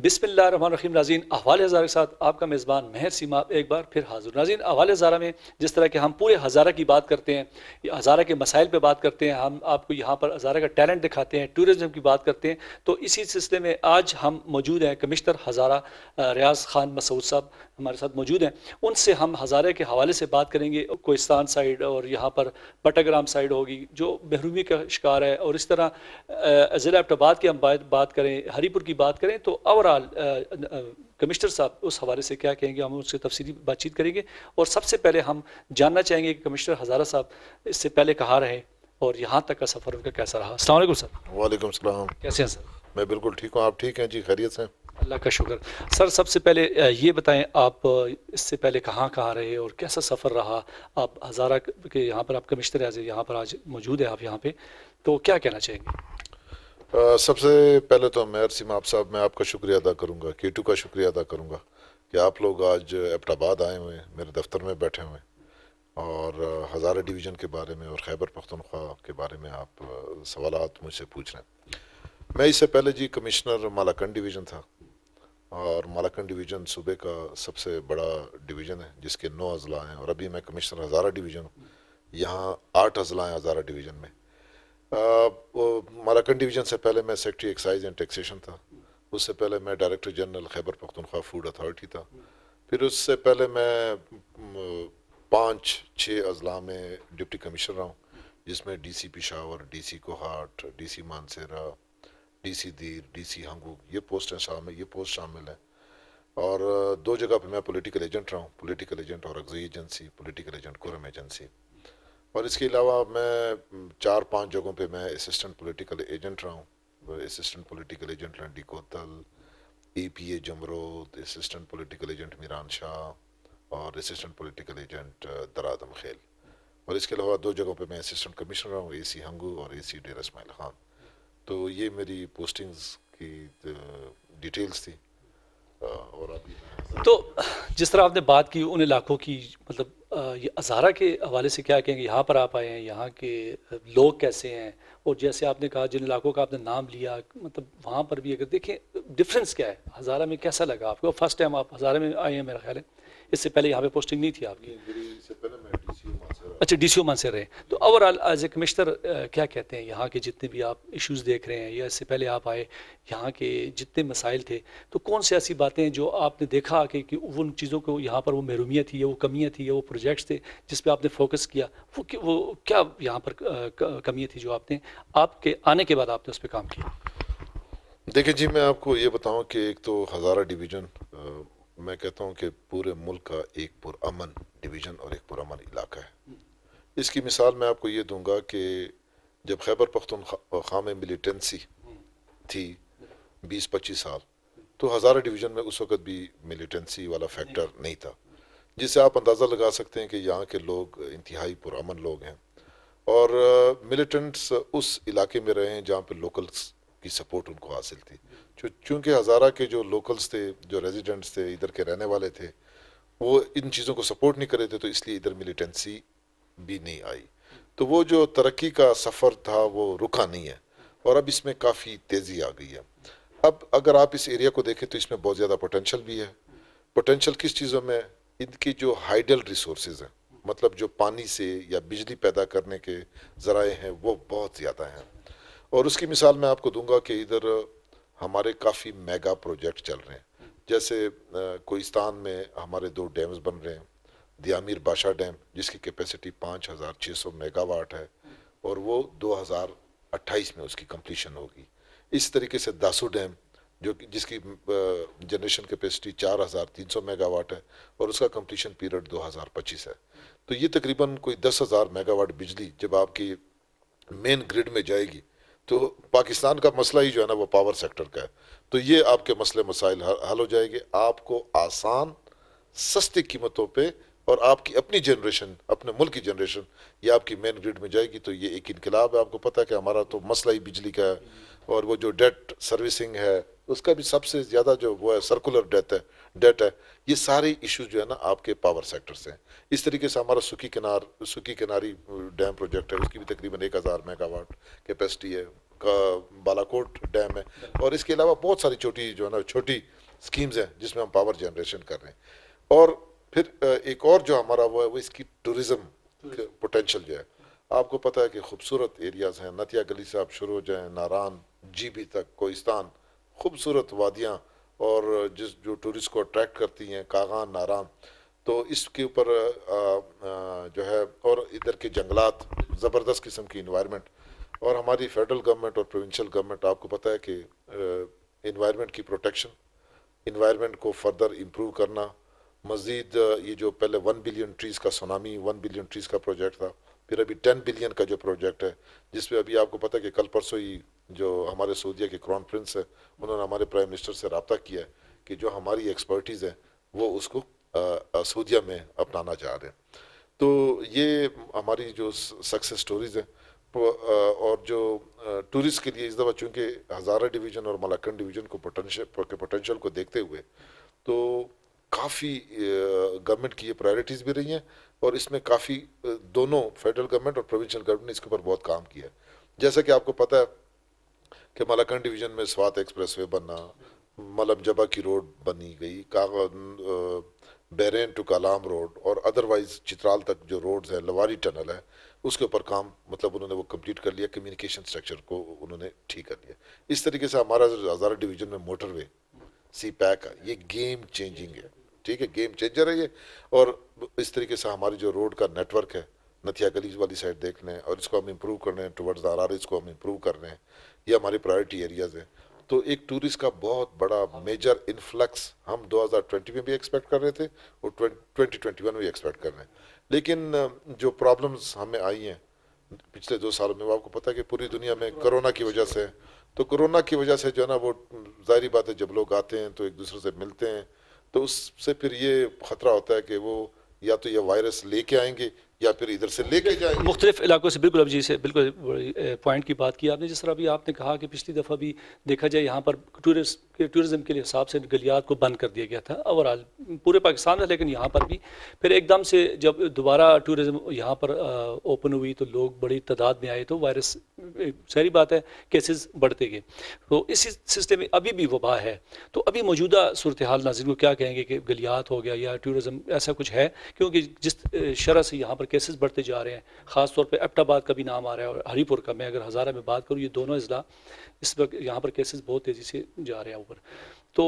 बिस्मिल्लाहिर्रहमानिर्रहीम। नाज़रीन, अहवाल हज़ारा के साथ आपका मेज़बान महर सीमा एक बार फिर हाज़िर। नाज़रीन, अहवाल हज़ारा में जिस तरह के हम पूरे हज़ारा की बात करते हैं, हज़ारा के मसाइल पे बात करते हैं, हम आपको यहाँ पर हज़ारा का टैलेंट दिखाते हैं, टूरिज़म की बात करते हैं, तो इसी सिलसिले में आज हम मौजूद हैं कमिश्नर हज़ारा रियाज़ ख़ान मसूद साहब हमारे साथ मौजूद हैं। उनसे हम हज़ारे के हवाले से बात करेंगे। कोहिस्तान साइड और यहाँ पर बटाग्राम साइड होगी जो महरूमी का शिकार है, और इस तरह ज़िला एबटाबाद की हम बात करें, हरीपुर की बात करें, तो ओवरऑल कमिश्नर साहब उस हवाले से क्या कहेंगे, हम उससे तफसीली बातचीत करेंगे। और सबसे पहले हम जानना चाहेंगे कि कमिश्नर हज़ारा साहब इससे पहले कहाँ रहे और यहाँ तक का सफ़र उनका कैसा रहा। अस्सलाम वालेकुम सर। वालेकुम सलाम। कैसे हैं सर? मैं बिल्कुल ठीक हूँ, आप ठीक हैं जी? खैरियत से? अल्लाह का शुक्र। सर, सबसे पहले ये बताएं, आप इससे पहले कहाँ कहाँ रहे और कैसा सफ़र रहा? आप हज़ारा के यहाँ पर आप कमिश्नर एज यहाँ पर आज मौजूद है, आप यहाँ पे, तो क्या कहना चाहेंगे? सबसे पहले तो मेयर सिमाब साहब, मैं आपका शुक्रिया अदा करूँगा, K2 का शुक्रिया अदा करूँगा कि आप लोग आज एबटाबाद आए हुए हैं, मेरे दफ्तर में बैठे हुए हैं और हज़ारा डिवीज़न के बारे में और खैबर पख्तूनख्वा के बारे में आप सवालात मुझसे पूछ रहे हैं। मैं इससे पहले जी कमिश्नर मालाकंड डिवीज़न था, और मालाकंड डिवीज़न सूबे का सबसे बड़ा डिवीज़न है जिसके 9 अजला हैं, और अभी मैं कमिश्नर हज़ारा डिवीज़न हूँ। यहाँ 8 अजला हैं हज़ारा डिवीज़न में। मालाकंड डिवीज़न से पहले मैं सेक्रेटरी एक्साइज एंड टैक्सेशन था, उससे पहले मैं director general Khyber Pakhtunkhwa food authority था, फिर उससे पहले मैं 5-6 अजला में डिप्टी कमिश्नर रहा हूँ, जिसमें DC Peshawar, DC Kohat, DC Mansehra, DC दीर, DC हंगू, ये पोस्ट शामिल है। और 2 जगह पे मैं पॉलिटिकल एजेंट रहा हूँ, पॉलिटिकल एजेंट और Orakzai agency, political agent Kurram agency. और इसके अलावा मैं 4-5 जगहों पे मैं असिस्टेंट पॉलिटिकल एजेंट रहा हूँ। Assistant political agent Landi Kotal, APA Jamrud, assistant political agent Miran Shah और असिस्टेंट पॉलिटिकल एजेंट दरादम खेल। और इसके अलावा 2 जगहों पे मैं असिस्टेंट कमिश्नर रहा हूँ, AC हंगू और AC डेरा इस्माइल खान। तो ये मेरी पोस्टिंग्स की डिटेल्स थी। और अभी तो जिस तरह आपने बात की उन इलाकों की, मतलब ये हज़ारा के हवाले से क्या कहेंगे? यहाँ पर आप आए हैं, यहाँ के लोग कैसे हैं? और जैसे आपने कहा जिन इलाकों का आपने नाम लिया, मतलब वहाँ पर भी अगर देखें डिफरेंस क्या है, हज़ारा में कैसा लगा आपको? फर्स्ट टाइम आप हज़ारा में आए हैं मेरा ख्याल है, इससे पहले यहाँ पे पोस्टिंग नहीं थी आपकी? इससे पहले मैं DCO मानसर। अच्छा, DCO मान से रहे। तो ओवरऑल एज ए कमिश्नर क्या कहते हैं, यहाँ के जितने भी आप इश्यूज़ देख रहे हैं या इससे पहले आप आए, यहाँ के जितने मसाइल थे, तो कौन सी ऐसी बातें हैं जो आपने देखा कि उन चीज़ों को यहाँ पर वो महरूमियत थी या वो कमियाँ थी या वो प्रोजेक्ट्स थे जिस पे आपने फोकस किया, वो क्या यहाँ पर कमियाँ थी जो आपने आपके आने के बाद आपने उस पर काम किया? देखिए जी, मैं आपको ये बताऊं कि एक तो हज़ारा डिवीज़न, मैं कहता हूं कि पूरे मुल्क का एक पुरअमन डिवीज़न और एक पुरअमन इलाका है। इसकी मिसाल मैं आपको ये दूंगा कि जब खैबर पख्तूनख्वा में मिलिटेंसी थी 20-25 साल, तो हज़ारा डिवीज़न में उस वक़्त भी मिलिटेंसी वाला फैक्टर नहीं था, जिससे आप अंदाज़ा लगा सकते हैं कि यहाँ के लोग इंतहाई पुरअमन लोग हैं। और मिलिटेंट्स उस इलाके में रहे हैं जहाँ पे लोकल्स की सपोर्ट उनको हासिल थी। चूँकि हज़ारा के जो लोकल्स थे, जो रेजिडेंट्स थे, इधर के रहने वाले थे, वो इन चीज़ों को सपोर्ट नहीं कर रहे थे, तो इसलिए इधर मिलिटेंसी भी नहीं आई। तो वो जो तरक्की का सफ़र था वो रुका नहीं है, और अब इसमें काफ़ी तेज़ी आ गई है। अब अगर आप इस एरिया को देखें तो इसमें बहुत ज़्यादा पोटेंशल भी है। पोटेंशल किस चीज़ों में? इनकी जो हाइडल रिसोर्सेज हैं, मतलब जो पानी से या बिजली पैदा करने के ज़राए हैं, वो बहुत ज़्यादा हैं। और उसकी मिसाल मैं आपको दूंगा कि इधर हमारे काफ़ी मेगा प्रोजेक्ट चल रहे हैं। जैसे कोहिस्तान में हमारे 2 डैम्स बन रहे हैं। दियामीर बाशा डैम, जिसकी कैपेसिटी 5600 मेगावाट है, और वो 2028 में उसकी कंप्लीशन होगी। इस तरीके से दासू डैम, जिसकी जनरेशन कैपेसिटी 4300 मेगावाट है, और उसका कंप्लीशन पीरियड 2025 है। तो ये तकरीबन कोई 10,000 मेगावाट बिजली जब आपकी मेन ग्रिड में जाएगी, तो पाकिस्तान का मसला ही जो है ना वो पावर सेक्टर का है। तो ये आपके मसले मसाइल हल हो जाएंगे, आपको आसान सस्ती कीमतों पे, और आपकी अपनी जनरेशन, अपने मुल्क की जनरेशन, ये आपकी मेन ग्रिड में जाएगी। तो ये एक इनकलाब है। आपको पता है कि हमारा तो मसला ही बिजली का है, और वो जो डेट सर्विसिंग है उसका भी सबसे ज़्यादा जो वो है सर्कुलर डेट है। ये सारे इश्यूज जो है ना आपके पावर सेक्टर से हैं। इस तरीके से हमारा सुकी किनारी डैम प्रोजेक्ट है, उसकी भी तकरीबन 1000 मेगावाट कैपेसिटी है, बालाकोट डैम है, और इसके अलावा बहुत सारी छोटी जो है ना छोटी स्कीम्स हैं जिसमें हम पावर जनरेशन कर रहे हैं। और फिर एक और जो हमारा वो है वो इसकी टूरिज्म पोटेंशियल जो है। आपको पता है कि खूबसूरत एरियाज हैं, नतिया गली से आप शुरू हो जाएं, नारान जीबी तक, कोहिस्तान, खूबसूरत वादियाँ, और जो टूरिस्ट को अट्रैक्ट करती हैं, कागान, नारान। तो इसके ऊपर जो है, और इधर के जंगलात, ज़बरदस्त किस्म की इन्वायरमेंट। और हमारी फेडरल गवर्नमेंट और प्रोविंशियल गवर्नमेंट, आपको पता है कि इन्वायरमेंट की प्रोटेक्शन, इन्वायरमेंट को फर्दर इम्प्रूव करना, मज़ीद ये जो पहले 1 बिलियन ट्रीज़ का सुनामी 1 बिलियन ट्रीज़ का प्रोजेक्ट था, फिर अभी 10 बिलियन का जो प्रोजेक्ट है, जिसपे अभी आपको पता है कि कल परसों ही जो हमारे सऊदीया के क्राउन प्रिंस है उन्होंने हमारे प्राइम मिनिस्टर से रब्ता किया है कि जो हमारी एक्सपर्टीज़ है वो उसको सऊदीया में अपनाना चाह रहे हैं। तो ये हमारी जो सक्सेस स्टोरीज़ हैं, और जो टूरिस्ट के लिए इस दफ़ा चूँकि हज़ारा डिवीज़न और मलाकन डिवीज़न को पोटेंशियल को देखते हुए, तो काफ़ी गवर्नमेंट की ये प्रायोरिटीज़ भी रही हैं, और इसमें काफ़ी दोनों फेडरल गवर्नमेंट और प्रोविंशियल गवर्नमेंट ने इसके ऊपर बहुत काम किया है। जैसा कि आपको पता है कि मलाकन डिवीज़न में स्वात एक्सप्रेसवे बनना, मलम जबा की रोड बनी गई, बैरेन टू कालाम रोड, और अदरवाइज चित्राल तक जो रोड्स हैं, लवारी टनल है, उसके ऊपर काम मतलब उन्होंने वो कंप्लीट कर लिया, कम्युनिकेशन स्ट्रक्चर को उन्होंने ठीक कर लिया। इस तरीके से हमारा हज़ारा डिवीज़न में मोटरवे सी पैक है, ये गेम चेंजिंग है, ठीक है, गेम चेंजर है ये। और इस तरीके से हमारी जो रोड का नेटवर्क है, नथिया गलीज वाली साइड देख लें, और इसको हम इम्प्रूव कर रहे हैं, टुवर्ड्स आर इसको हम इम्प्रूव कर रहे हैं, ये हमारी प्रायोरिटी एरियाज़ हैं। तो एक टूरिस्ट का बहुत बड़ा मेजर इन्फ्लक्स हम 2020 में भी एक्सपेक्ट कर रहे थे, और 2021 में भी एक्सपेक्ट कर रहे हैं। लेकिन जो प्रॉब्लम्स हमें आई हैं पिछले 2 सालों में, वो आपको पता है कि पूरी दुनिया में कोरोना की वजह से, तो कोरोना की वजह से जो है ना, वो जाहिर बात है जब लोग आते हैं तो एक दूसरे से मिलते हैं, तो उससे फिर ये ख़तरा होता है कि वो या तो ये वायरस लेके आएंगे या फिर इधर से लेके जाएंगे। मुख्तलिफ इलाकों से, बिल्कुल अभी से बिल्कुल पॉइंट की बात की आपने। जिस तरह अभी आपने कहा कि पिछली दफ़ा भी देखा जाए यहाँ पर टूरिज़म के हिसाब से गलियात को बंद कर दिया गया था ओवरऑल पूरे पाकिस्तान में, लेकिन यहाँ पर भी फिर एकदम से जब दोबारा टूरिज़म यहाँ पर ओपन हुई तो लोग बड़ी तादाद में आए, तो वायरस सारी बात है केसेस बढ़ते गए। तो इसी सिलसिले में अभी भी वबा है, तो अभी मौजूदा सूरत हाल नाज़रीन को क्या कहेंगे कि गलियात हो गया या टूरिज़म ऐसा कुछ है? क्योंकि जिस शरह से यहाँ पर केसेस बढ़ते जा रहे हैं, ख़ास तौर पे एबटाबाद का भी नाम आ रहा है और हरीपुर का, मैं अगर हज़ारा में बात करूँ, ये दोनों अजला इस वक्त यहाँ पर केसेस बहुत तेज़ी से जा रहे हैं ऊपर। तो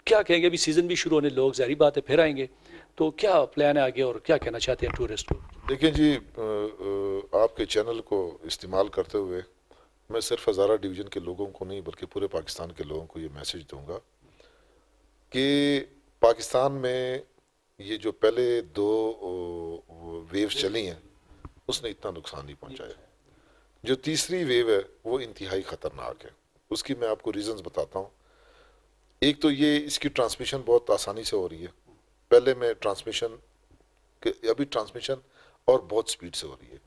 क्या कहेंगे? अभी सीज़न भी शुरू होने, लोग ज़ाहिर बात है फिर आएंगे, तो क्या प्लान है आगे और क्या कहना चाहते हैं टूरिस्ट को? देखिए जी, आपके चैनल को इस्तेमाल करते हुए मैं सिर्फ हज़ारा डिवीज़न के लोगों को नहीं बल्कि पूरे पाकिस्तान के लोगों को ये मैसेज दूंगा कि पाकिस्तान में ये जो पहले 2 वेव्स चली हैं उसने इतना नुकसान नहीं पहुंचाया। जो तीसरी वेव है वो इंतहाई ख़तरनाक है। उसकी मैं आपको रीज़न्स बताता हूँ। एक तो ये इसकी ट्रांसमिशन बहुत आसानी से हो रही है। पहले में ट्रांसमिशन, अभी ट्रांसमिशन और बहुत स्पीड से हो रही है।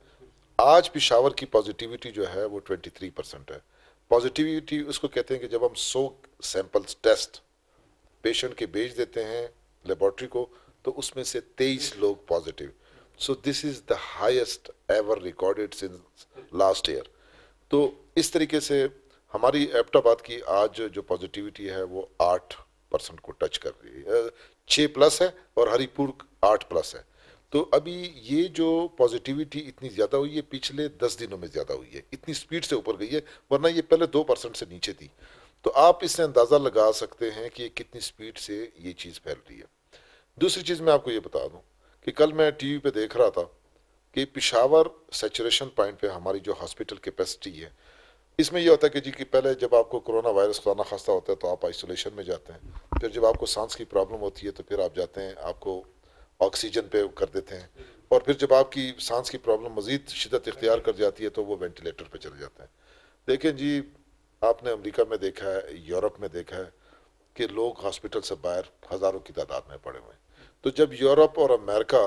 आज पेशावर की पॉजिटिविटी जो है वो 23% है। पॉजिटिविटी उसको कहते हैं कि जब हम 100 सैंपल्स टेस्ट पेशेंट के भेज देते हैं लेबॉर्ट्री को, तो उसमें से 23 लोग positive. So this is the highest ever recorded since last year. तो इस तरीके से हमारी एबटाबाद की आज जो पॉजिटिविटी है वो 8% को टच कर रही है, 6+ है, और हरीपुर 8+ है। तो अभी ये जो पॉजिटिविटी इतनी ज़्यादा हुई है पिछले 10 दिनों में ज़्यादा हुई है, इतनी स्पीड से ऊपर गई है, वरना ये पहले 2% से नीचे थी। तो आप इससे अंदाज़ा लगा सकते हैं कि कितनी स्पीड से ये चीज़ फैल रही है। दूसरी चीज़ मैं आपको ये बता दूं कि कल मैं टीवी पे देख रहा था कि पेशावर सैचुरेशन पॉइंट पे हमारी जो हॉस्पिटल कैपेसिटी है, इसमें यह होता है कि जी कि पहले जब आपको कोरोना वायरस खुदा खास्ता होता है तो आप आइसोलेशन में जाते हैं, फिर जब आपको सांस की प्रॉब्लम होती है तो फिर आप जाते हैं, आपको ऑक्सीजन पे कर देते हैं, और फिर जब आपकी सांस की प्रॉब्लम मज़ीद शिद्दत इख्तियार कर जाती है तो वो वेंटिलेटर पे चले जाते हैं। देखें जी, आपने अमेरिका में देखा है, यूरोप में देखा है कि लोग हॉस्पिटल से बाहर हज़ारों की तादाद में पड़े हुए हैं। तो जब यूरोप और अमेरिका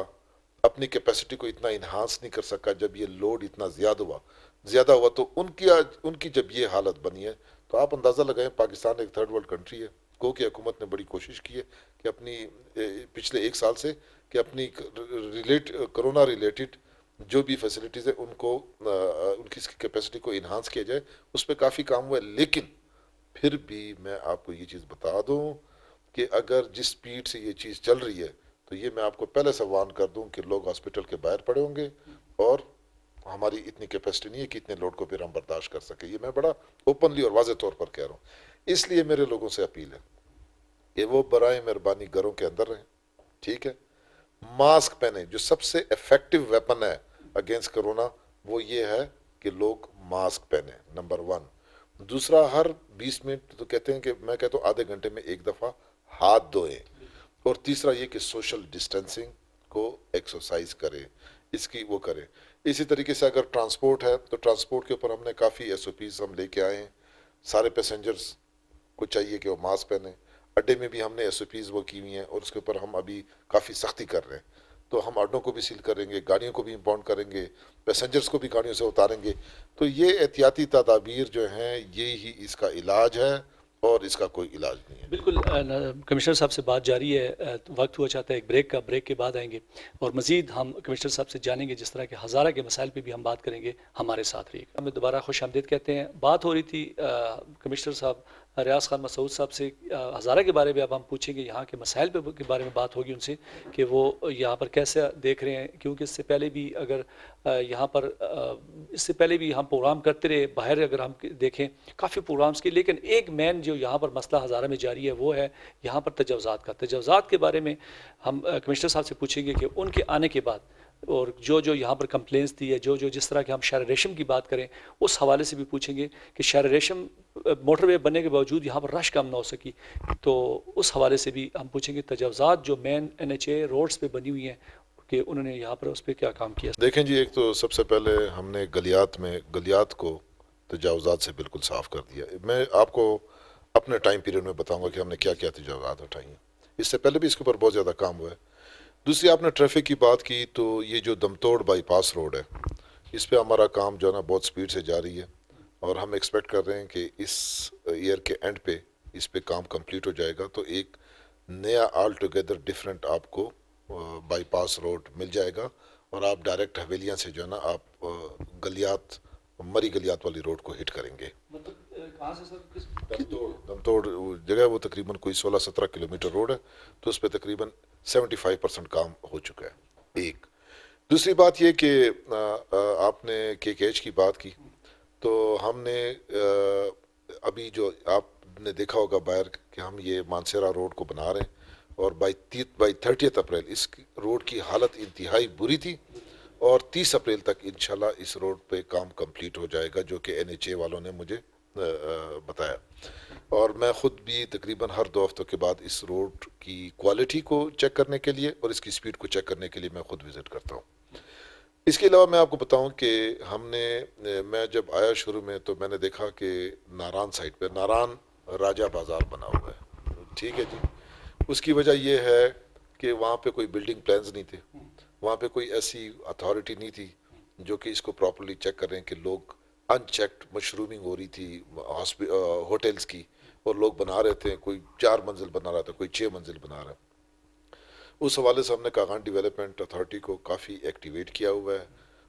अपनी कैपेसिटी को इतना इन्हांस नहीं कर सका, जब ये लोड इतना ज़्यादा हुआ तो उनकी जब ये हालत बनी है, तो आप अंदाज़ा लगाएं पाकिस्तान एक थर्ड वर्ल्ड कंट्री है। गो की हुकूमत ने बड़ी कोशिश की है कि अपनी पिछले 1 साल से कि अपनी कोरोना रिलेटेड जो भी फैसिलिटीज़ है उनको उनकी कैपेसिटी को इन्हांस किया जाए, उस पर काफ़ी काम हुआ है। लेकिन फिर भी मैं आपको ये चीज़ बता दूं कि अगर जिस स्पीड से ये चीज़ चल रही है, तो ये मैं आपको पहले से वार्न कर दूं कि लोग हॉस्पिटल के बाहर पड़े होंगे और हमारी इतनी कैपेसिटी नहीं है कि इतने लोड को फिर हम बर्दाश्त कर सके। ये मैं बड़ा ओपनली और वाज़े तौर पर कह रहा हूँ। इसलिए मेरे लोगों से अपील है कि वो बराए मेहरबानी घरों के अंदर रहें, ठीक है। मास्क पहने, जो सबसे इफेक्टिव वेपन है अगेंस्ट कोरोना वो ये है कि लोग मास्क पहने, नंबर वन। दूसरा, हर 20 मिनट तो कहते हैं कि मैं कहता हूँ आधे घंटे में एक दफ़ा हाथ धोएं। और तीसरा ये कि सोशल डिस्टेंसिंग को एक्सरसाइज करें, इसकी वो करें। इसी तरीके से अगर ट्रांसपोर्ट है तो ट्रांसपोर्ट के ऊपर हमने काफ़ी SOPs हम लेके आए हैं। सारे पैसेंजर्स को चाहिए कि वो मास्क पहने। अड्डे में भी हमने SOPs वो की हुई हैं और उसके ऊपर हम अभी काफ़ी सख्ती कर रहे हैं। तो हम अड्डों को भी सील करेंगे, गाड़ियों को भी इम्पाउंड करेंगे, पैसेंजर्स को भी गाड़ियों से उतारेंगे। तो ये एहतियाती तदाबीर जो हैं ये ही इसका इलाज है और इसका कोई इलाज नहीं है। बिल्कुल कमिश्नर साहब से बात जारी है। वक्त हुआ चाहता है एक ब्रेक का, ब्रेक के बाद आएंगे और मज़ीद हम कमिश्नर साहब से जानेंगे, जिस तरह के हज़ारा के मसाइल पे भी हम बात करेंगे। हमारे साथ रहिएगा। हमें दोबारा खुश आमदीद कहते हैं। बात हो रही थी कमिश्नर साहब रियाज खान मसूद साहब से हज़ारा के बारे में। अब हम पूछेंगे यहाँ के मसाइल के बारे में बात होगी उनसे कि वो यहाँ पर कैसे देख रहे हैं, क्योंकि इससे पहले भी अगर यहाँ पर इससे पहले भी हम प्रोग्राम करते रहे बाहर, अगर हम देखें काफ़ी प्रोग्राम्स के, लेकिन एक मेन जो यहाँ पर मसला हज़ारा में जारी है वो है यहाँ पर तजावज़ात का। तजावज़ात के बारे में हम कमिश्नर साहब से पूछेंगे कि उनके आने के बाद और जो यहाँ पर कंप्लेंट्स दी है, जो जिस तरह के हम शहर रेशम की बात करें उस हवाले से भी पूछेंगे कि शहर रेशम मोटरवे बनने के बावजूद यहाँ पर रश कम ना हो सकी, तो उस हवाले से भी हम पूछेंगे। तजावज़ात जो मेन NHA रोड्स पे बनी हुई हैं कि उन्होंने यहाँ पर उस पर क्या काम किया। देखें जी, एक तो सबसे पहले हमने गलियात को तजावज़ात से बिल्कुल साफ़ कर दिया। मैं आपको अपने टाइम पीरियड में बताऊंगा कि हमने क्या क्या तजावज़ात उठाई हैं। इससे पहले भी इसके ऊपर बहुत ज़्यादा काम हुआ है। दूसरी, आपने ट्रैफिक की बात की, तो ये जो दमतोड़ बाईपास रोड है इस पे हमारा काम जो है ना बहुत स्पीड से जारी है और हम एक्सपेक्ट कर रहे हैं कि इस ईयर के एंड पे इस पे काम कंप्लीट हो जाएगा। तो एक नया ऑल टुगेदर डिफरेंट आपको बाईपास रोड मिल जाएगा और आप डायरेक्ट हवेलियाँ से जो है ना आप गलियात मरी गलियात वाली रोड को हिट करेंगे। कहाँ से सर? दमतोड़ जगह वो तकरीबन कोई 16-17 किलोमीटर रोड है, तो उस पर तकरीबन 75% काम हो चुका है। एक दूसरी बात ये कि आपने KKH की बात की, तो हमने अभी जो आपने देखा होगा बाहर कि हम ये मानसेरा रोड को बना रहे हैं और बाई 30 अप्रैल इस रोड की हालत इंतहाई बुरी थी और 30 अप्रैल तक इंशाल्लाह इस रोड पे काम कंप्लीट हो जाएगा, जो कि NHA वालों ने मुझे बताया। और मैं ख़ुद भी तकरीबन हर 2 हफ्तों के बाद इस रोड की क्वालिटी को चेक करने के लिए और इसकी स्पीड को चेक करने के लिए मैं ख़ुद विज़िट करता हूँ। इसके अलावा मैं आपको बताऊं कि मैं जब आया शुरू में तो मैंने देखा कि नारान साइड पे नारान राजा बाज़ार बना हुआ है, ठीक है जी। उसकी वजह यह है कि वहाँ पे कोई बिल्डिंग प्लान्स नहीं थे, वहाँ पे कोई ऐसी अथॉरिटी नहीं थी जो कि इसको प्रॉपर्ली चेक करें कि लोग अनचेक्ड मशरूमिंग हो रही थी होटल्स की और लोग बना रहे थे, कोई 4 मंजिल बना रहा था, कोई 6 मंजिल बना रहा है। उस हवाले से हमने कागान डेवलपमेंट अथॉरिटी को काफ़ी एक्टिवेट किया हुआ है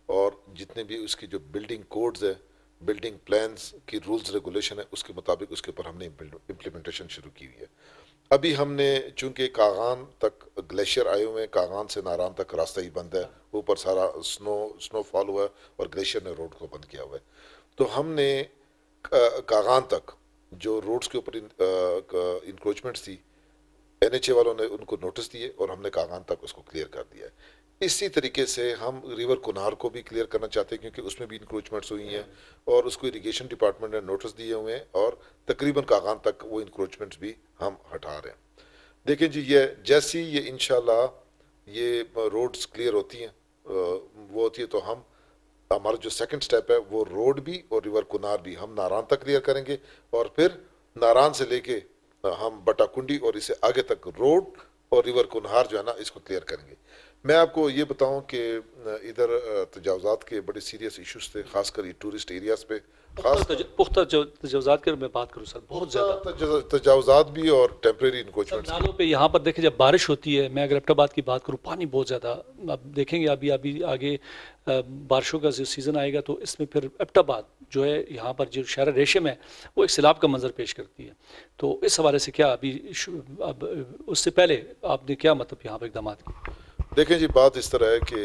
और जितने भी उसकी जो बिल्डिंग कोड्स है, बिल्डिंग प्लान्स की रूल्स रेगुलेशन है, उसके मुताबिक उसके ऊपर हमने इम्प्लीमेंटेशन शुरू की हुई है। अभी हमने चूंकि कागान तक ग्लेशियर आए हुए हैं, कागान से नारान तक रास्ता ही बंद है, ऊपर सारा स्नोफॉल हुआ है और ग्लेशियर ने रोड को बंद किया हुआ है। तो हमने कागान तक जो रोड्स के ऊपर इंक्रोचमेंट्स थी, NHA वालों ने उनको नोटिस दिए और हमने कागान तक उसको क्लियर कर दिया है। इसी तरीके से हम रिवर कुनार को भी क्लियर करना चाहते हैं क्योंकि उसमें भी इंक्रोचमेंट्स हुई हैं और उसको इरिगेशन डिपार्टमेंट ने नोटिस दिए हुए हैं और तकरीबन कागान तक वो इंक्रोचमेंट्स भी हम हटा रहे हैं। देखें जी, ये जैसी ये इंशाल्लाह ये रोड्स क्लियर होती हैं वो होती है तो हम हमारा जो सेकंड स्टेप है वो रोड भी और रिवर कुनार भी हम नारान तक क्लियर करेंगे और फिर नारान से लेके हम बटाकुंडी और इसे आगे तक रोड और रिवर कुनहार जो है ना इसको क्लियर करेंगे। मैं आपको ये बताऊं कि इधर तजावज़ात के बड़े सीरियस इश्यूज थे, ख़ासकर ये टूरिस्ट एरियाज़ पे खास पुख्ता तजावज़ात की मैं बात करूँ सर, बहुत ज़्यादा तजावज़ात भी और टेम्परेरी सब इंक्रोचमेंट्स भी। नालों पे यहाँ पर देखें, जब बारिश होती है, मैं अगर एबटाबाद की बात करूँ, पानी बहुत ज़्यादा, आप देखेंगे अभी अभी आगे बारिशों का जो सीज़न आएगा तो इसमें फिर एबटाबाद जो है यहाँ पर जो शहर रेशम है वो एक सैलाब का मंजर पेश करती है। तो इस हवाले से क्या अभी अब उससे पहले आपने क्या मतलब यहाँ पर इकदाम किए? देखें जी, बात इस तरह है कि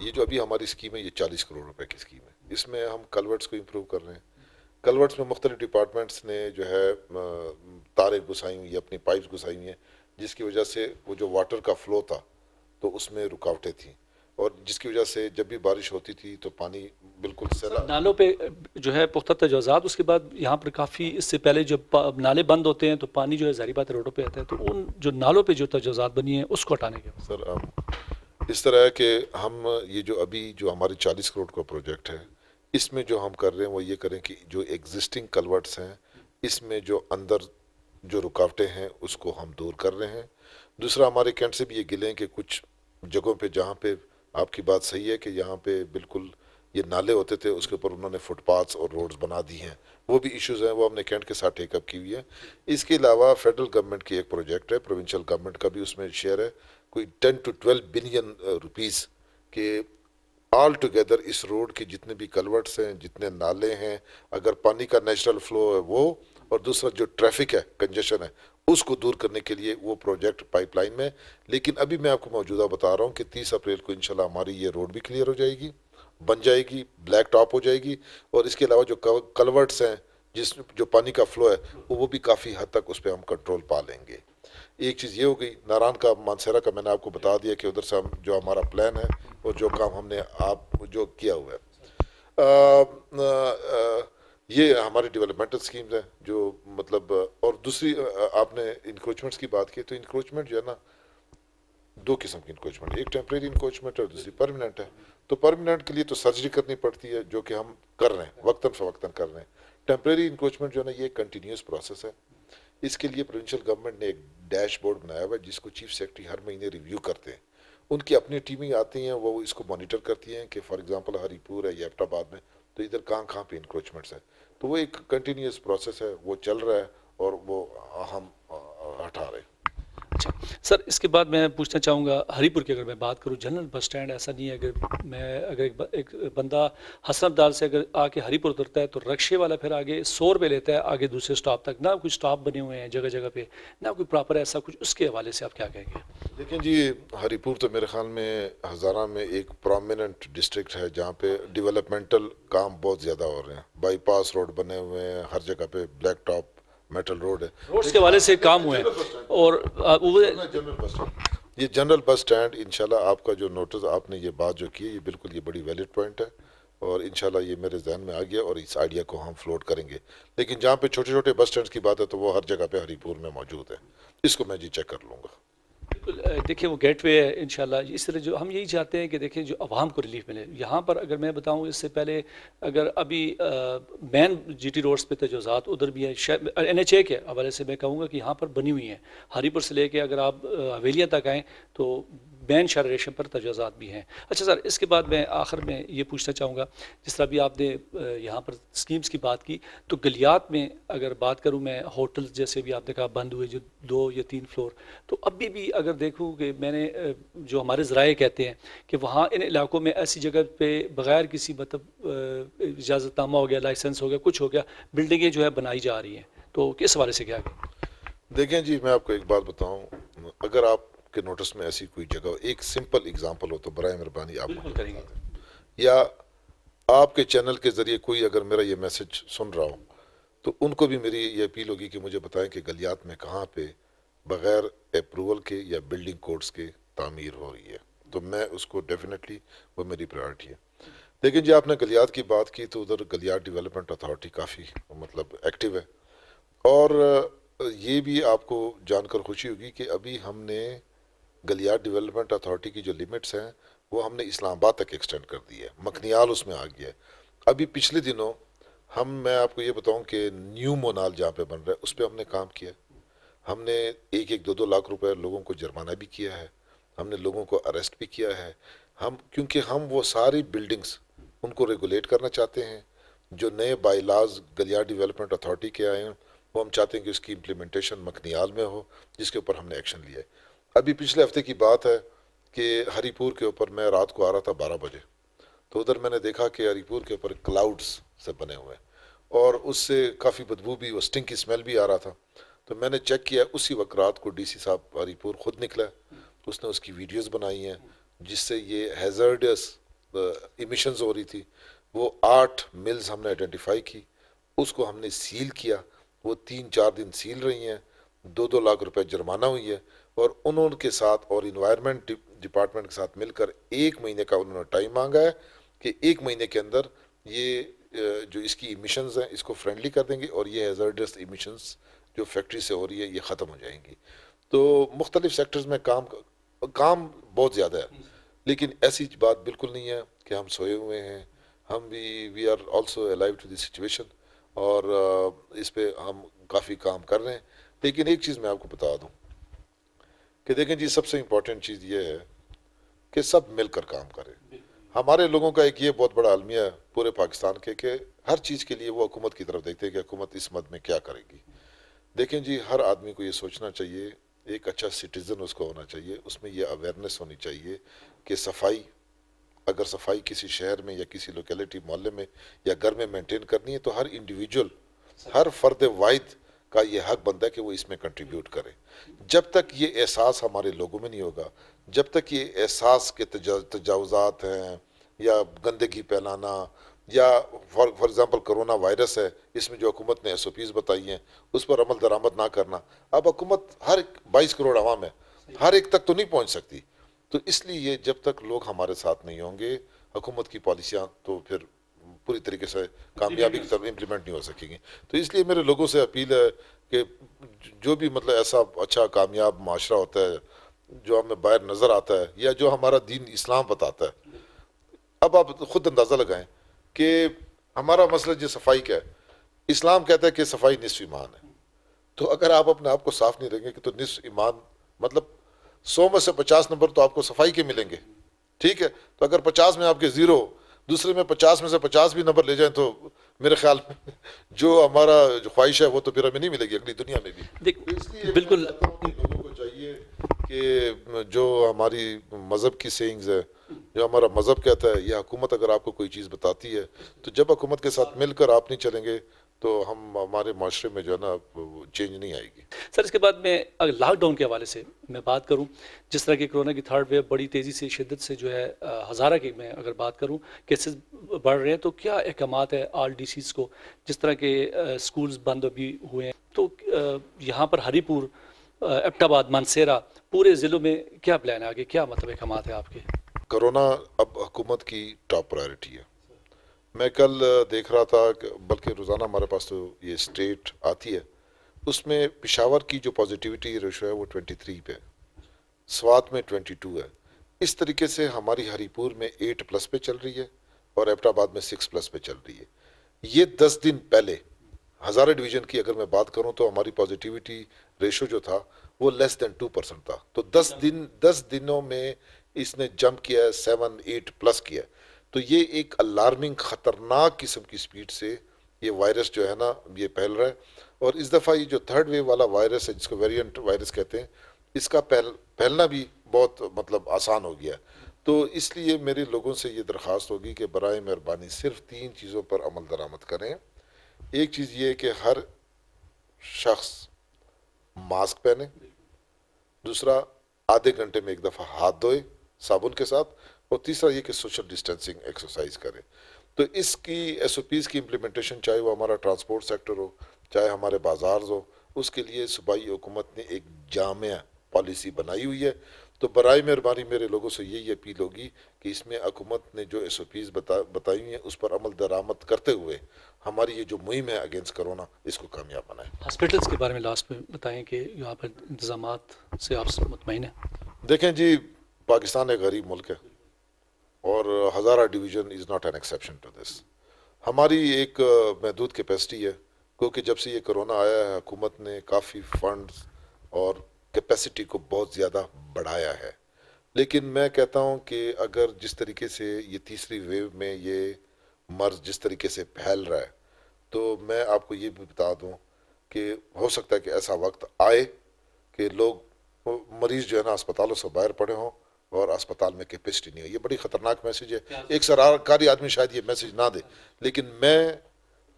ये जो अभी हमारी स्कीम है, ये 40 करोड़ रुपए की स्कीम है। इसमें हम कलवर्ट्स को इम्प्रूव कर रहे हैं। कलवर्ट्स में मुख्तलिफ डिपार्टमेंट्स ने जो है तारें घुसाई हुई है, अपनी पाइप्स घुसाई हुई हैं, जिसकी वजह से वो जो वाटर का फ्लो था तो उसमें रुकावटें थी, और जिसकी वजह से जब भी बारिश होती थी तो पानी बिल्कुल सैला। नालों पे जो है पुख्ता तजावज़ात, उसके बाद यहाँ पर काफ़ी इससे पहले जब नाले बंद होते हैं तो पानी जो है ज़ाहिर बात है रोडों पे आता है, तो उन जो नालों पे जो तजावज़ात बनी है उसको हटाने के। सर इस तरह है कि हम ये जो अभी जो हमारी 40 करोड़ का प्रोजेक्ट है, इसमें जो हम कर रहे हैं वो ये करें कि जो एग्जिस्टिंग कलवर्ट्स हैं, इसमें जो अंदर जो रुकावटें हैं उसको हम दूर कर रहे हैं। दूसरा, हमारे कैंट से भी ये गिले हैं कि कुछ जगहों पे जहाँ पे आपकी बात सही है कि यहाँ पे बिल्कुल ये नाले होते थे, उसके ऊपर उन्होंने फुटपाथ्स और रोड्स बना दी हैं, वो भी इश्यूज हैं, वो हमने कैंट के साथ टेकअप की हुई है। इसके अलावा फेडरल गवर्नमेंट की एक प्रोजेक्ट है, प्रोविंशियल गवर्नमेंट का भी उसमें शेयर है, कोई 10 to 12 बिलियन रुपीस के ऑल टुगेदर इस रोड के जितने भी कलवर्ट्स हैं, जितने नाले हैं, अगर पानी का नेचुरल फ्लो है वो, और दूसरा जो ट्रैफिक है, कंजेशन है, उसको दूर करने के लिए वो प्रोजेक्ट पाइपलाइन में। लेकिन अभी मैं आपको मौजूदा बता रहा हूँ कि 30 अप्रैल को इंशाल्लाह हमारी ये रोड भी क्लियर हो जाएगी, बन जाएगी, ब्लैक टॉप हो जाएगी, और इसके अलावा जो कलवर्ट्स हैं, जिस जो पानी का फ्लो है, वो भी काफ़ी हद तक उस पर हम कंट्रोल पा लेंगे। एक चीज़ ये हो गई, नारायण का, मानसेरा का मैंने आपको बता दिया कि उधर से हम जो हमारा प्लान है और जो काम हमने आप जो किया हुआ है, ये हमारी डेवलपमेंटल स्कीम्स हैं जो मतलब। और दूसरी आपने इंक्रोचमेंट्स की बात की, तो इंक्रोचमेंट जो है ना, दो किस्म की इंक्रोचमेंट, एक टेम्परेरी इंक्रोचमेंट है और दूसरी परमानेंट है। तो परमानेंट के लिए तो सर्जरी करनी पड़ती है, जो कि हम कर रहे हैं, वक्तन फवक्तन कर रहे हैं। टेम्परेरी इंक्रोचमेंट जो है ना, ये कंटिन्यूस प्रोसेस है। इसके लिए प्रोविंशियल गवर्नमेंट ने एक डैशबोर्ड बनाया हुआ है, जिसको चीफ सेक्रेटरी हर महीने रिव्यू करते हैं। उनकी अपनी टीमें आती हैं, वो इसको मॉनिटर करती हैं कि फॉर एग्जांपल हरीपुर है या एबटाबाद में, तो इधर कहाँ कहाँ पे इंक्रोचमेंट्स है। तो वो एक कंटिन्यूस प्रोसेस है, वो चल रहा है, और वो हम हटा रहे हैं। अच्छा सर, इसके बाद मैं पूछना चाहूँगा, हरीपुर की अगर मैं बात करूँ, जनरल बस स्टैंड ऐसा नहीं है, अगर एक बंदा हसनबदार से अगर आके हरीपुर उतरता है तो रक्शे वाला फिर आगे 100 रुपये लेता है आगे दूसरे स्टॉप तक, ना कुछ स्टॉप बने हुए हैं जगह जगह पे, ना कोई प्रॉपर ऐसा कुछ, उसके हवाले से आप क्या कहेंगे? लेकिन जी, हरीपुर तो मेरे ख्याल में हज़ारा में एक प्रोमिनेंट डिस्ट्रिक्ट है जहाँ पे डेवलपमेंटल काम बहुत ज़्यादा हो रहे हैं। बाईपास रोड बने हुए हैं, हर जगह पे ब्लैक टॉप मेटल रोड है। रोड्स के हवाले से काम हुए हैं, और वो जनरल बस स्टैंड, ये जनरल बस स्टैंड, इंशाल्लाह आपका जो नोटिस आपने ये बात जो की है, ये बिल्कुल ये बड़ी वैलिड पॉइंट है, और इंशाल्लाह ये मेरे जहन में आ गया, और इस आइडिया को हम फ्लोट करेंगे। लेकिन जहाँ पे छोटे छोटे बस स्टैंड की बात है, तो वो हर जगह पे हरीपुर में मौजूद है, इसको मैं जी चेक कर लूँगा। बिल्कुल, देखिए वो गेटवे है इंशाल्लाह। इस तरह जो हम यही चाहते हैं कि देखिए जो आवाम को रिलीफ मिले यहाँ पर। अगर मैं बताऊँ इससे पहले, अगर अभी मेन जीटी रोड्स पे तजावज़ात उधर भी है, NHA के हवाले से मैं कहूँगा कि यहाँ पर बनी हुई हैं, हरीपुर से लेके अगर आप हवेलियाँ तक आएँ तो बैन शहर रेशम पर तजावज़ात भी हैं। अच्छा सर, इसके बाद मैं आखिर में ये पूछना चाहूँगा, जिस तरह भी आपने यहाँ पर स्कीम्स की बात की, तो गलियात में अगर बात करूँ मैं, होटल जैसे भी आपने कहा बंद हुए जो 2 या 3 फ्लोर, तो अभी भी अगर देखूँ कि मैंने जो हमारे ज़राए कहते हैं कि वहाँ इन इलाकों में ऐसी जगह पे बग़ैर किसी मतलब इजाज़तनामा हो गया, लाइसेंस हो गया, कुछ हो गया, बिल्डिंगें जो है बनाई जा रही हैं, तो किस हवाले से क्या है? देखें जी, मैं आपको एक बात बताऊं, अगर आपके नोटिस में ऐसी कोई जगह, एक सिंपल एग्जांपल हो, तो बराए मेहरबानी आप बिल्कुल मुझे करेंगे। बता दें, या आपके चैनल के ज़रिए कोई अगर मेरा ये मैसेज सुन रहा हो, तो उनको भी मेरी ये अपील होगी कि मुझे बताएं कि गलियात में कहाँ पे बग़ैर अप्रूवल के या बिल्डिंग कोड्स के तामीर हो रही है, तो मैं उसको डेफिनेटली, वो मेरी प्रायोरिटी है। लेकिन जी, आपने गलियात की बात की, तो उधर गलियात डेवलपमेंट अथॉरिटी काफ़ी मतलब एक्टिव है, और ये भी आपको जानकर खुशी होगी कि अभी हमने गलियात डेवलपमेंट अथॉरिटी की जो लिमिट्स हैं, वो हमने इस्लामाबाद तक एक्सटेंड कर दी है, मखनियाल उसमें आ गया है। अभी पिछले दिनों मैं आपको ये बताऊं कि न्यू मोनाल जहाँ पे बन रहा है, उस पर हमने काम किया। हमने 1-1, 2-2 लाख रुपए लोगों को जुर्माना भी किया है, हमने लोगों को अरेस्ट भी किया है। हम, क्योंकि हम वो सारी बिल्डिंग्स उनको रेगुलेट करना चाहते हैं, जो नए बाईलाज गलियार डेवलपमेंट अथॉरिटी के आए हैं वो हम चाहते हैं कि उसकी इम्प्लीमेंटेशन मकनियाल में हो, जिसके ऊपर हमने एक्शन लिया है। अभी पिछले हफ्ते की बात है कि हरीपुर के ऊपर मैं रात को आ रहा था 12 बजे, तो उधर मैंने देखा कि हरीपुर के ऊपर क्लाउड्स से बने हुए हैं और उससे काफ़ी बदबू भी, वो स्टिंग की स्मेल भी आ रहा था। तो मैंने चेक किया, उसी वक्त रात को डीसी साहब हरीपुर खुद निकला, उसने उसकी वीडियोस बनाई हैं जिससे ये हैज़र्डस इमिशंस हो रही थी। वो 8 मिल्स हमने आइडेंटिफाई की, उसको हमने सील किया, वो 3-4 दिन सील रही हैं, 2-2 लाख रुपए जुर्माना हुई है। और उन्होंने साथ और इन्वायरमेंट डिपार्टमेंट के साथ मिलकर 1 महीने का उन्होंने टाइम मांगा है कि 1 महीने के अंदर ये जो इसकी इमिशंस हैं इसको फ्रेंडली कर देंगे और ये हैज़र्डस इमिशंस जो फैक्ट्री से हो रही है ये ख़त्म हो जाएंगी। तो मुख्तलिफ सेक्टर्स में काम बहुत ज़्यादा है, लेकिन ऐसी बात बिल्कुल नहीं है कि हम सोए हुए हैं। हम भी we are also alive to this situation और इस पे हम काफ़ी काम कर रहे हैं। लेकिन एक चीज़ मैं आपको बता दूं कि देखें जी, सबसे इम्पोर्टेंट चीज़ ये है कि सब मिलकर काम करें। हमारे लोगों का एक ये बहुत बड़ा अलमिया है पूरे पाकिस्तान के कि हर चीज़ के लिए वो हुकूमत की तरफ देखते हैं कि हुकूमत इस मद में क्या करेगी। देखें जी, हर आदमी को ये सोचना चाहिए, एक अच्छा सिटीज़न उसको होना चाहिए, उसमें ये अवेयरनेस होनी चाहिए कि सफाई, अगर सफाई किसी शहर में या किसी लोकेलिटी मोहल्ले में या घर में मेंटेन करनी है तो हर इंडिविजुअल, हर फर्द वाहिद का ये हक बनता है कि वो इसमें कंट्रीब्यूट करे। जब तक ये एहसास हमारे लोगों में नहीं होगा, जब तक ये एहसास के तजावुज़ात हैं या गंदगी फैलाना या फॉर एग्ज़ाम्पल कोरोना वायरस है, इसमें जो हुकूमत ने SOPs बताई हैं उस पर अमल दरामद ना करना, अब हुकूमत हर 22 करोड़ आवाम है, हर एक तक तो नहीं पहुंच सकती। तो इसलिए जब तक लोग हमारे साथ नहीं होंगे, हुकूमत की पॉलिसियाँ तो फिर पूरी तरीके से कामयाबी की तरफ इम्प्लीमेंट नहीं हो सकेंगी। तो इसलिए मेरे लोगों से अपील है कि जो भी मतलब ऐसा अच्छा कामयाब माशरा होता है जो हमें बाहर नज़र आता है या जो हमारा दीन इस्लाम बताता है, अब आप खुद अंदाज़ा लगाएं कि हमारा मसला जो सफाई का है, इस्लाम कहता है कि सफाई निस्फ ईमान है। तो अगर आप अपने आप को साफ नहीं रखेंगे तो निस्फ ईमान मतलब 100 में से 50 नंबर तो आपको सफाई के मिलेंगे, ठीक है। तो अगर 50 में आपके जीरो, दूसरे में 50 में से 50 भी नंबर ले जाएं तो मेरे ख्याल में जो हमारा जो ख्वाहिश है वो तो फिर हमें नहीं मिलेगी अगली दुनिया में भी। देख तो इसलिए बिल्कुल मैं कहता हूं कि लोगों को चाहिए कि जो हमारी मज़हब की सेइंग्स है, जो हमारा मज़हब कहता है, या हुकूमत अगर आपको कोई चीज़ बताती है तो जब हुकूमत के साथ मिलकर आप नहीं चलेंगे तो हम हमारे माशरे में जो है ना चेंज नहीं आएगी। सर, इसके बाद में अगर लॉकडाउन के हवाले से मैं बात करूं, जिस तरह की कोरोना की थर्ड वेव बड़ी तेज़ी से शिद्दत से जो है हज़ारा की मैं अगर बात करूं केसेस बढ़ रहे हैं, तो क्या अहकामात है ऑल DCs को, जिस तरह के स्कूल्स बंद भी हुए हैं, तो यहाँ पर हरीपुर, एबटाबाद, मानसेरा, पूरे ज़िलों में क्या प्लान है आगे, क्या मतलब अहकामात है आपके? कोरोना अब हुकूमत की टॉप प्रायोरिटी है। मैं कल देख रहा था बल्कि रोज़ाना हमारे पास तो ये स्टेट आती है, उसमें पेशावर की जो पॉजिटिविटी रेशो है वो 23 पे है, स्वात में 22 है। इस तरीके से हमारी हरीपुर में 8+ पे चल रही है और एबटाबाद में 6+ पे चल रही है। ये 10 दिन पहले हज़ारा डिवीज़न की अगर मैं बात करूं तो हमारी पॉजिटिविटी रेशो जो था वो लेस देन 2% था। तो 10 दिनों में इसने जंप किया है, 7-8+ किया है। तो ये एक अलार्मिंग ख़तरनाक किस्म की स्पीड से ये वायरस जो है ना ये फैल रहा है। और इस दफ़ा ये जो थर्ड वेव वाला वायरस है जिसको वेरिएंट वायरस कहते हैं, इसका फैलना भी बहुत मतलब आसान हो गया। तो इसलिए मेरे लोगों से ये दरख्वास्त होगी कि बराए मेहरबानी सिर्फ 3 चीज़ों पर अमल दरामद करें। एक चीज़ ये है कि हर शख्स मास्क पहने, दूसरा आधे घंटे में एक दफ़ा हाथ धोए साबुन के साथ, और तीसरा ये कि सोशल डिस्टेंसिंग एक्सरसाइज करें। तो इसकी SOPs की इम्प्लीमेंटेशन चाहे वो हमारा ट्रांसपोर्ट सेक्टर हो चाहे हमारे बाजार हो, उसके लिए सूबाई हुकूमत ने एक जामिया पॉलिसी बनाई हुई है। तो बराए मेहरबानी मेरे लोगों से यही अपील होगी कि इसमें हुकूमत ने जो SOPs बताई हुई हैं उस पर अमल दरामद करते हुए हमारी ये जो मुहिम है अगेंस्ट कोरोना इसको कामयाब बनाएं। हॉस्पिटल्स के बारे में लास्ट में बताएं कि यहाँ पर इंतजामात से आप मुतमईन हैं? देखें जी, पाकिस्तान एक गरीब मुल्क है और Hazara division is not an exception to this. हमारी एक महदूद कैपेसिटी है, क्योंकि जब से ये कोरोना आया है हुकूमत ने काफ़ी फंड्स और कैपेसिटी को बहुत ज़्यादा बढ़ाया है। लेकिन मैं कहता हूँ कि अगर जिस तरीके से ये तीसरी वेव में ये मर्ज जिस तरीके से फैल रहा है, तो मैं आपको ये भी बता दूं कि हो सकता है कि ऐसा वक्त आए कि लोग, मरीज जो है ना अस्पतालों से बाहर पड़े हों और अस्पताल में कैपेसिटी नहीं है। ये बड़ी ख़तरनाक मैसेज है। एक सरकारी आदमी शायद ये मैसेज ना दे, लेकिन मैं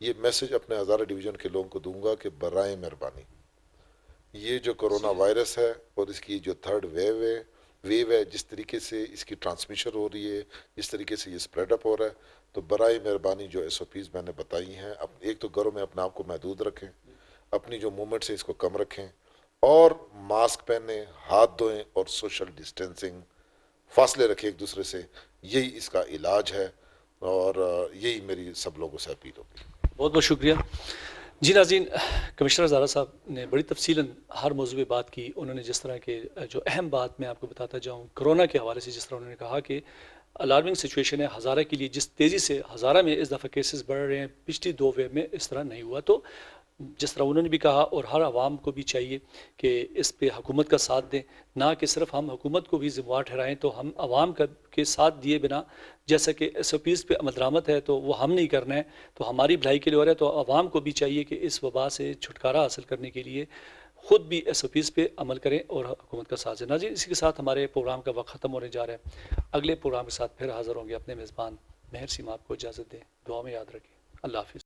ये मैसेज अपने हज़ारा डिवीज़न के लोगों को दूंगा कि बराए मेहरबानी, ये जो कोरोना वायरस है और इसकी जो थर्ड वेव है, जिस तरीके से इसकी ट्रांसमिशन हो रही है, जिस तरीके से ये स्प्रेड अप हो रहा है, तो बराए मेहरबानी जो SOPs मैंने बताई हैं, अब एक तो घरों में अपने आप को महदूद रखें, अपनी जो मूवमेंट से इसको कम रखें, और मास्क पहने, हाथ धोएं और सोशल डिस्टेंसिंग, फासले रखें एक दूसरे से। यही इसका इलाज है और यही मेरी सब लोगों से अपील होगी। बहुत बहुत शुक्रिया जी। नाज़रीन, कमिश्नर हज़ारा साहब ने बड़ी तफसीलन हर मौजू पे बात की। उन्होंने जिस तरह के जो अहम बात मैं आपको बताता जाऊँ कोरोना के हवाले से, जिस तरह उन्होंने कहा कि अलार्मिंग सिचुएशन है हज़ारा के लिए, जिस तेज़ी से हज़ारा में इस दफ़ा केसेस बढ़ रहे हैं, पिछली 2 वेव में इस तरह नहीं हुआ। तो जिस तरह उन्होंने भी कहा, और हर आवाम को भी चाहिए कि इस पे हुकूमत का साथ दें, ना कि सिर्फ हम हुकूमत को भी ज़िम्मेवार ठहराएं। तो हम आवाम का के साथ दिए बिना, जैसा कि SOPs पे अमल दरामद है तो वो हम नहीं करना है, तो हमारी भलाई के लिए हो रहा है। तो आवाम को भी चाहिए कि इस वबा से छुटकारा हासिल करने के लिए ख़ुद भी SOPs पे अमल करें और हुकूमत का साथ दें। नाज़रीन, इसी के साथ हमारे प्रोग्राम का वक्त ख़त्म होने जा रहा है। अगले प्रोग्राम के साथ फिर हाज़िर होंगे। अपने मेज़बान मेहर सीमा आपको इजाज़त दें, दुआ में याद रखें। अल्लाह हाफ़िज़।